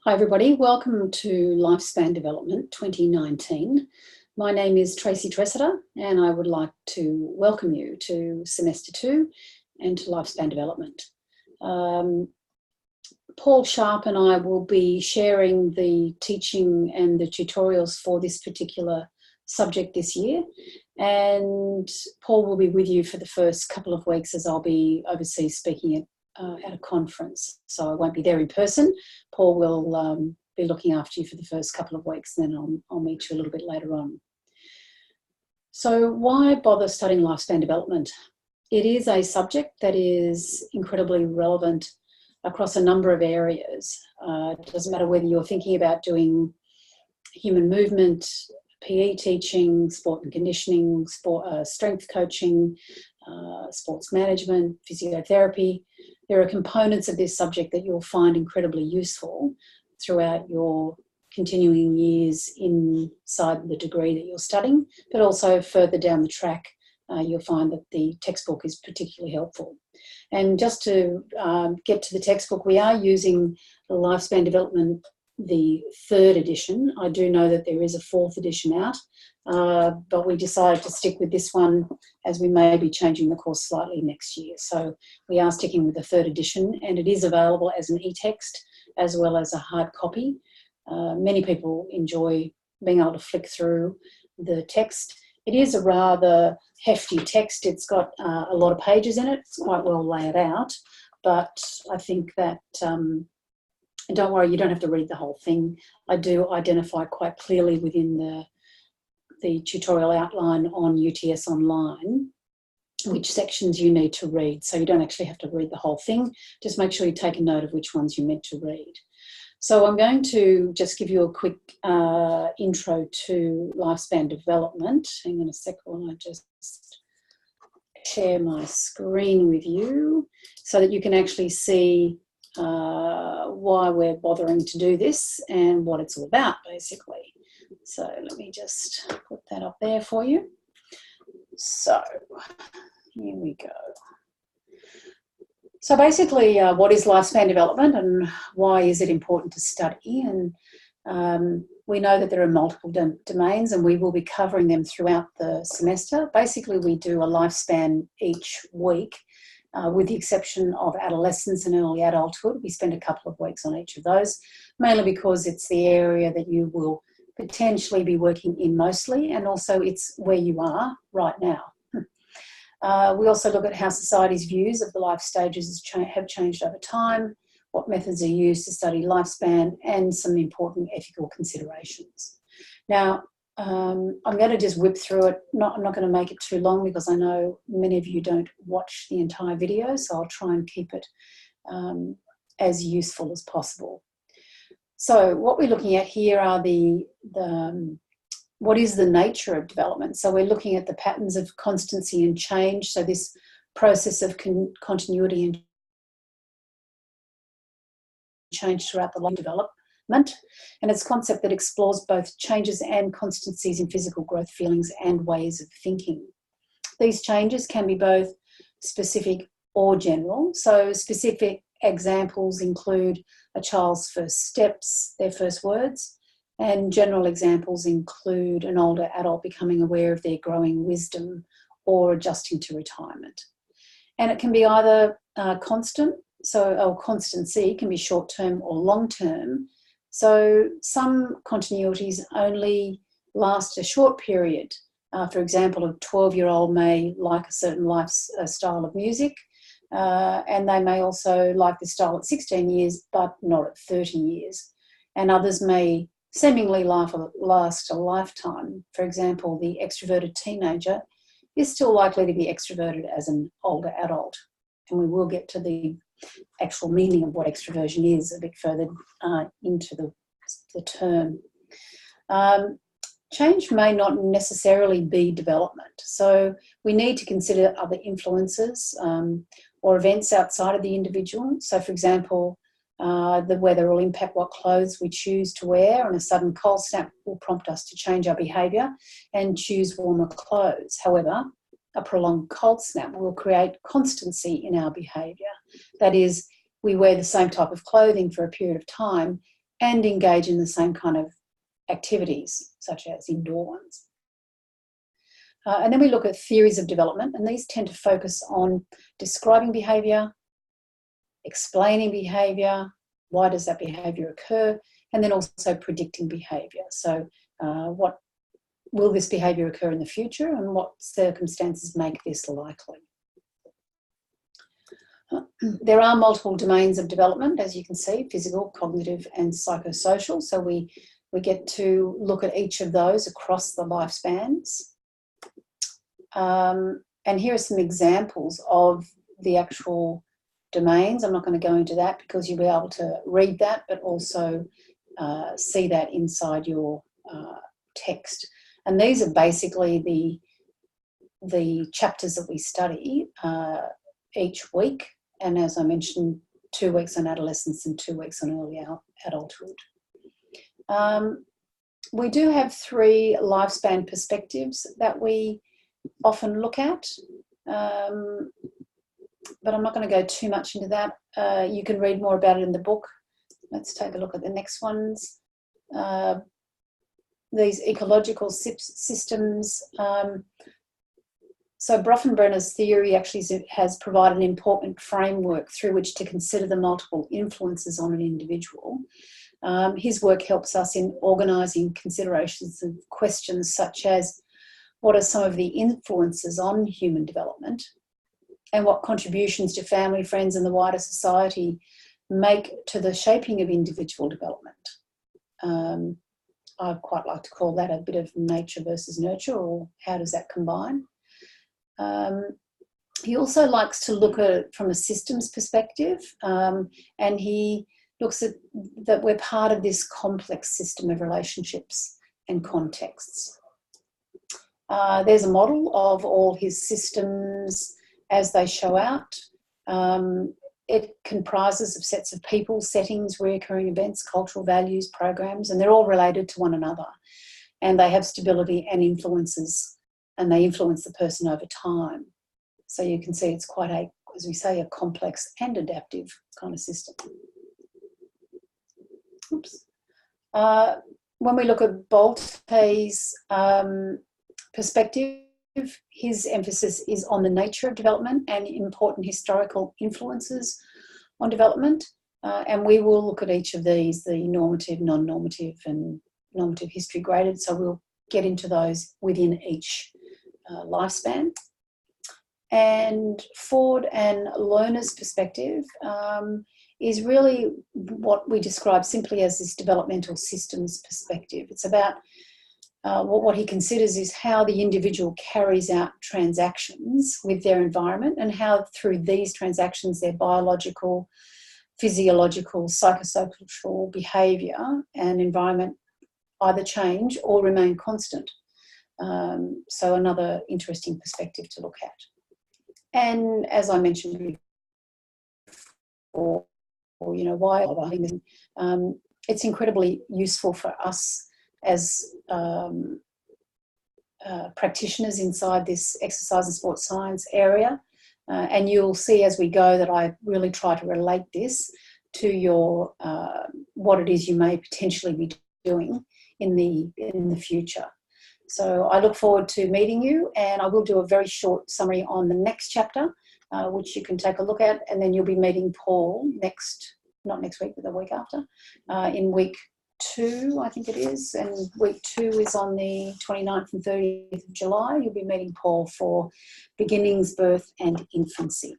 Hi everybody, welcome to Lifespan Development 2019. My name is Tracy Tressiter and I would like to welcome you to Semester 2 and to Lifespan Development. Paul Sharp and I will be sharing the teaching and the tutorials for this particular subject this year, and Paul will be with you for the first couple of weeks as I'll be overseas speaking at a conference, so I won't be there in person. Paul will be looking after you for the first couple of weeks, then I'll meet you a little bit later on. So why bother studying lifespan development? It is a subject that is incredibly relevant across a number of areas. It doesn't matter whether you're thinking about doing human movement, PE teaching, sport and conditioning, strength coaching, sports management, physiotherapy. There are components of this subject that you'll find incredibly useful throughout your continuing years inside the degree that you're studying, but also further down the track, you'll find that the textbook is particularly helpful. And just to get to the textbook, we are using the Lifespan Development, the 3rd edition. I do know that there is a 4th edition out, but we decided to stick with this one as we may be changing the course slightly next year. So we are sticking with the 3rd edition, and it is available as an e-text as well as a hard copy. Many people enjoy being able to flick through the text. It is a rather hefty text. It's got a lot of pages in it. It's quite well laid out, but I think that don't worry, you don't have to read the whole thing. I do identify quite clearly within the tutorial outline on UTS Online which sections you need to read. So you don't actually have to read the whole thing. Just make sure you take a note of which ones you're meant to read. So I'm going to just give you a quick intro to lifespan development. Hang on a sec while I just share my screen with you so that you can actually see why we're bothering to do this and what it's all about, basically. So let me just put that up there for you. So here we go. So basically, what is lifespan development and why is it important to study? And we know that there are multiple domains and we will be covering them throughout the semester. Basically, we do a lifespan each week. With the exception of adolescence and early adulthood. We spend a couple of weeks on each of those, mainly because it's the area that you will potentially be working in mostly, and also it's where you are right now. We also look at how society's views of the life stages have changed over time, what methods are used to study lifespan, and some important ethical considerations. Now, I'm going to just whip through it. I'm not going to make it too long because I know many of you don't watch the entire video, so I'll try and keep it as useful as possible. So what we're looking at here are what is the nature of development. So we're looking at the patterns of constancy and change. So this process of continuity and change throughout the life development. And it's a concept that explores both changes and constancies in physical growth, feelings and ways of thinking. These changes can be both specific or general. So specific examples include a child's first steps, their first words, and general examples include an older adult becoming aware of their growing wisdom or adjusting to retirement. And it can be either constant, so constancy can be short-term or long-term. So some continuities only last a short period. For example, a 12-year-old may like a certain style of music, and they may also like this style at 16 years, but not at 30 years. And others may seemingly last a lifetime. For example, the extroverted teenager is still likely to be extroverted as an older adult. And we will get to the actual meaning of what extroversion is a bit further into the term. Change may not necessarily be development. So we need to consider other influences or events outside of the individual. So for example, the weather will impact what clothes we choose to wear, and a sudden cold snap will prompt us to change our behaviour and choose warmer clothes. However, a prolonged cold snap will create constancy in our behaviour. That is, we wear the same type of clothing for a period of time and engage in the same kind of activities, such as indoor ones. And then we look at theories of development, and these tend to focus on describing behaviour, explaining behaviour, why does that behaviour occur, and then also predicting behaviour. So what will this behaviour occur in the future, and what circumstances make this likely? There are multiple domains of development, as you can see, physical, cognitive and psychosocial. So we get to look at each of those across the lifespans. And here are some examples of the actual domains. I'm not going to go into that because you'll be able to read that, but also see that inside your text. And these are basically the chapters that we study each week. And as I mentioned, 2 weeks on adolescence and 2 weeks on early adulthood. We do have 3 lifespan perspectives that we often look at, but I'm not going to go too much into that. You can read more about it in the book. Let's take a look at the next ones. These ecological systems. So Bronfenbrenner's theory actually has provided an important framework through which to consider the multiple influences on an individual. His work helps us in organising considerations of questions such as what are some of the influences on human development and what contributions do family, friends and the wider society make to the shaping of individual development. I quite like to call that a bit of nature versus nurture, or how does that combine? He also likes to look at it from a systems perspective, and he looks at that we're part of this complex system of relationships and contexts. There's a model of all his systems as they show out. It comprises of sets of people, settings, recurring events, cultural values, programs, and they're all related to one another. And they have stability and influences, and they influence the person over time. So you can see it's quite a, as we say, a complex and adaptive kind of system. Oops. When we look at Bolte's perspective, his emphasis is on the nature of development and important historical influences on development. And we will look at each of these, the normative, non-normative and normative history graded. So we'll get into those within each lifespan. And Ford and Lerner's perspective is really what we describe simply as this developmental systems perspective. It's about what he considers is how the individual carries out transactions with their environment and how through these transactions their biological, physiological, psychosocial behaviour and environment either change or remain constant. So another interesting perspective to look at. And as I mentioned before, you know, why it's incredibly useful for us as practitioners inside this exercise and sports science area. And you'll see as we go that I really try to relate this to your what it is you may potentially be doing in the future. So I look forward to meeting you, and I will do a very short summary on the next chapter, which you can take a look at, and then you'll be meeting Paul not next week, but the week after, in week 2, I think it is, and week 2 is on the 29th and 30th of July. You'll be meeting Paul for beginnings, birth and infancy.